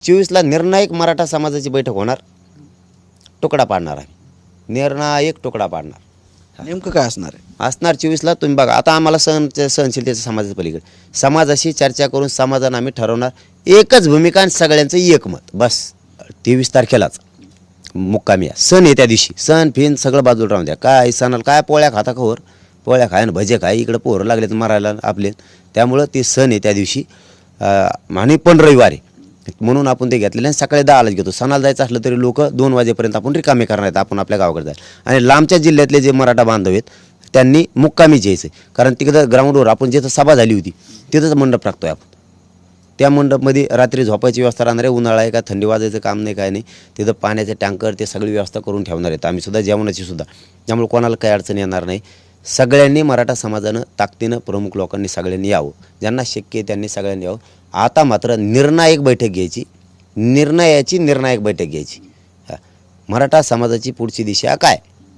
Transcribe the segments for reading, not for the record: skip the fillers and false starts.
24ला निर्णायक मराठा समाजाची बैठक होणार. तुकडा पाडणार आहे. निर्णायक तुकडा पाडणार. नेमकं काय असणार आहे? असणार 24ला. तुम्ही बघा आता आम्हाला सहनशीलतेच्या समाजाच्या पलीकडे समाजाशी चर्चा करून समाजानं आम्ही ठरवणार. एकच भूमिका आणि सगळ्यांचं एकमत. बस 23 तारखेलाच मुक्कामी या. सण आहे त्या दिवशी. सण फिन सगळं बाजूला राहून द्या. काय सणाला काय पोळ्या खाता खवर, पोळ्या खाय आणि भजे खाय. इकडं पोरं लागलेत मारायला आपले. त्यामुळं ते सण आहे त्या दिवशी आणि पण रविवारी म्हणून आपण ते घेतलेले आणि सकाळी 10लाच घेतो. सणाला जायचं असलं तरी लोक 2 वाजेपर्यंत आपण रिकामे करणार आहेत. आपण आपल्या गावाकडे जायला. आणि लांबच्या जिल्ह्यातले जे मराठा बांधव आहेत त्यांनी मुक्कामीच यायचं. कारण तिकडं ग्राउंडवर आपण जिथं सभा झाली होती तिथंच मंडप टाकतोय आपण. त्या मंडपमध्ये रात्री झोपायची व्यवस्था राहणार आहे. उन्हाळा आहे का थंडी वाजायचं काम नाही काय नाही. तिथं पाण्याचे टँकर ते सगळी व्यवस्था करून ठेवणार आहेत आम्ही सुद्धा, जेवणाची सुद्धा. त्यामुळे कोणाला काही अडचण येणार नाही. सगळ्यांनी मराठा समाजानं ताकदीनं प्रमुख लोकांनी सगळ्यांनी यावं. ज्यांना शक्य आहे त्यांनी सगळ्यांनी यावं. आता मात्र निर्णायक बैठक घ्यायची. निर्णायक बैठक घ्यायची. मराठा समाजाची पुढची दिशा काय,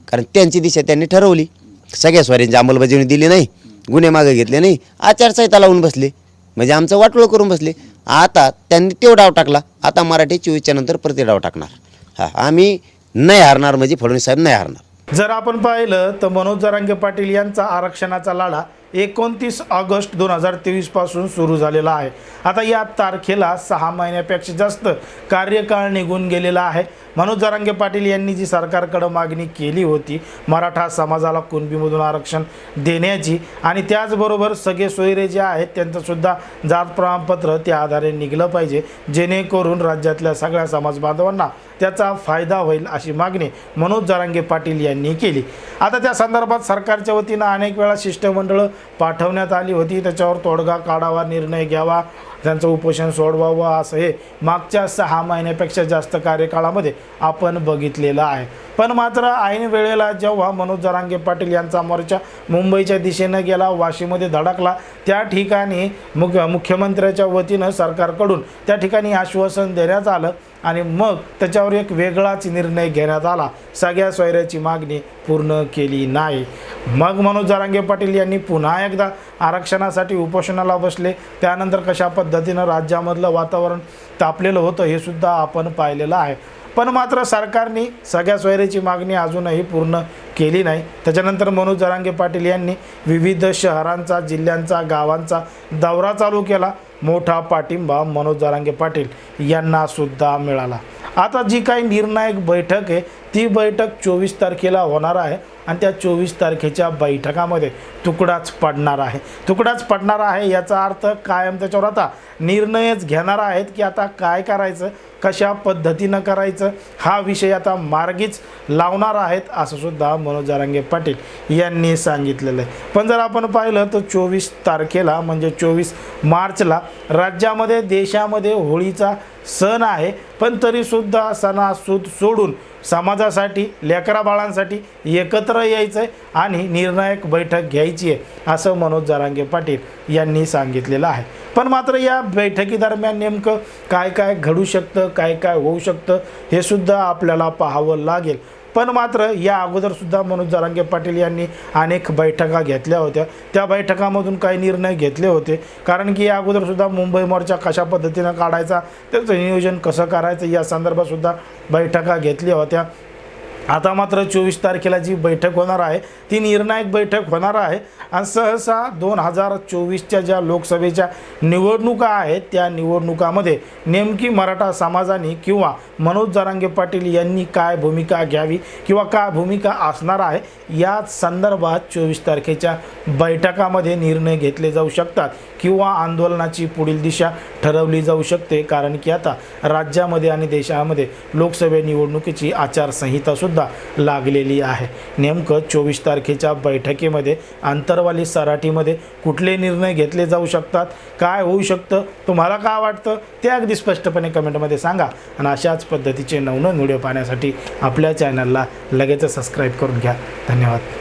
कारण त्यांची दिशा त्यांनी ठरवली. सगळ्या स्वाऱ्यांची अंमलबजावणी दिली नाही, गुन्हे मागे घेतले नाही, आचारसंहिता लावून बसले, म्हणजे आमचं वाटोळं करून बसले. आता त्यांनी तो डाव टाकला. आता मराठी 24च्या नंतर प्रति डाव टाकणार. आम्ही नाही हारणार, म्हणजे फडणवीस साहेब नाही हारणार. जर आपण पाहिलं तर मनोज जरांगे पाटील यांचा आरक्षणाचा लढा 29 ऑगस्ट 2023 पासून सुरू झालेला आहे. आता या तारखेला 6 महिन्यापेक्षा जास्त कार्यकाळ निघून गेलेला आहे. मनोज जरांगे पाटील यांनी जी सरकारकडे मागणी केली होती मराठा समाजाला कुणबीमधून आरक्षण देण्याची, आणि त्याचबरोबर सगळे सोयरे जे आहेत त्यांचंसुद्धा जात प्रमाणपत्र त्या आधारे निघलं पाहिजे, जेणेकरून राज्यातल्या सगळ्या समाज बांधवांना त्याचा फायदा होईल, अशी मागणी मनोज जरांगे पाटील यांनी केली. आता त्या संदर्भात सरकारच्या वतीनं अनेक वेळा शिष्टमंडळं पाठवण्यात आली होती. त्याच्यावर तोडगा काढावा, निर्णय घ्यावा, त्यांचं उपोषण सोडवावं, असं हे मागच्या 6 महिन्यापेक्षा जास्त कार्यकाळामध्ये आपण बघितलेलं आहे. पण मात्र ऐन वेळेला जेव्हा मनोज जरांगे पाटील यांचा मोर्चा मुंबईच्या दिशेनं गेला, वाशीमध्ये धडकला, त्या ठिकाणी मुख्यमंत्र्याच्या वतीनं सरकारकडून त्या ठिकाणी आश्वासन देण्यात आलं आणि मग त्याच्यावर एक वेगळाच निर्णय घेण्यात आला. सगळ्या सोयऱ्याची मागणी पूर्ण केली नाही. मग मनोज जरांगे पाटील यांनी पुन्हा एकदा आरक्षणासाठी उपोषणाला बसले. त्यानंतर कशा पद्धतीनं राज्यामधलं वातावरण तापलेलं होतं हे सुद्धा आपण पाहिलेलं आहे. पण मात्र सरकारने सगळ्या सोयऱ्याची मागणी अजूनही पूर्ण केली नाही. त्याच्यानंतर मनोज जरांगे पाटील यांनी विविध शहरांचा, जिल्ह्यांचा, गावांचा दौरा चालू केला. मोठा पाठिंबा मनोज जरांगे पाटील यांना सुद्धा मिळाला. आता जी काही निर्णायक बैठक आहे ती बैठक 24 तारखेला होणार आहे आणि त्या 24 तारखेच्या बैठकामध्ये तुकडाच पडणार आहे. तुकडाच पडणार आहे याचा अर्थ कायम त्याच्यावर आता निर्णयच घेणार आहेत की आता काय करायचं, कशा पद्धतीनं करायचं, हा विषय आता मार्गीच लावणार आहेत, असं सुद्धा मनोज जरांगे पाटील यांनी सांगितलेलं आहे. पण जर आपण पाहिलं तर 24 तारखेला म्हणजे 24 मार्चला राज्यामध्ये, देशामध्ये होळीचा सण आहे. पण तरीसुद्धा सणासूद सोडून समाजासाठी, लेकरा बाळांसाठी एकत्र यायचं आहे आणि निर्णायक बैठक घ्यायची आहे, असं मनोज जरांगे पाटील यांनी सांगितलेलं आहे. पण मात्र या बैठकीदरम्यान नेमकं काय काय घडू शकतं, काय काय होऊ शकतं हे सुद्धा आपल्याला पाहावं लागेल. पण मात्र या अगोदरसुद्धा मनोज जरांगे पाटील यांनी अनेक बैठका घेतल्या होत्या. त्या बैठकामधून काही निर्णय घेतले होते. कारण की या अगोदरसुद्धा मुंबई मोर्चा कशा पद्धतीनं काढायचा, त्याचं नियोजन कसं करायचं या संदर्भातसुद्धा बैठका घेतल्या होत्या. आता मात्र 24 तारखेला जी बैठक होणार आहे ती निर्णायक बैठक होणार आहे. आणि सहसा 2024च्या ज्या लोकसभेच्या निवडणुका आहेत त्या निवडणुकामध्ये नेमकी मराठा समाजाने किंवा मनोज जरांगे पाटील यांनी काय भूमिका घ्यावी किंवा काय भूमिका असणार आहे या संदर्भात 24 तारखेच्या बैठकामध्ये निर्णय घेतले जाऊ शकतात किंवा आंदोलनाची पुढील दिशा ठरवली जाऊ शकते. कारण की आता राज्यामध्ये आणि देशामध्ये लोकसभा निवडणुकीची आचारसंहितासुद्धा लागलेली आहे. नेमकं 24 तारखेच्या बैठकीमध्ये आंतरवाली सराटीमध्ये कुठले निर्णय घेतले जाऊ शकतात, काय होऊ शकतं, तुम्हाला काय वाटतं ते अगदी स्पष्टपणे कमेंटमध्ये सांगा. आणि अशाच पद्धतीचे नवनवीन व्हिडिओ पाहण्यासाठी आपल्या चॅनलला लगेच सबस्क्राईब करून घ्या. धन्यवाद.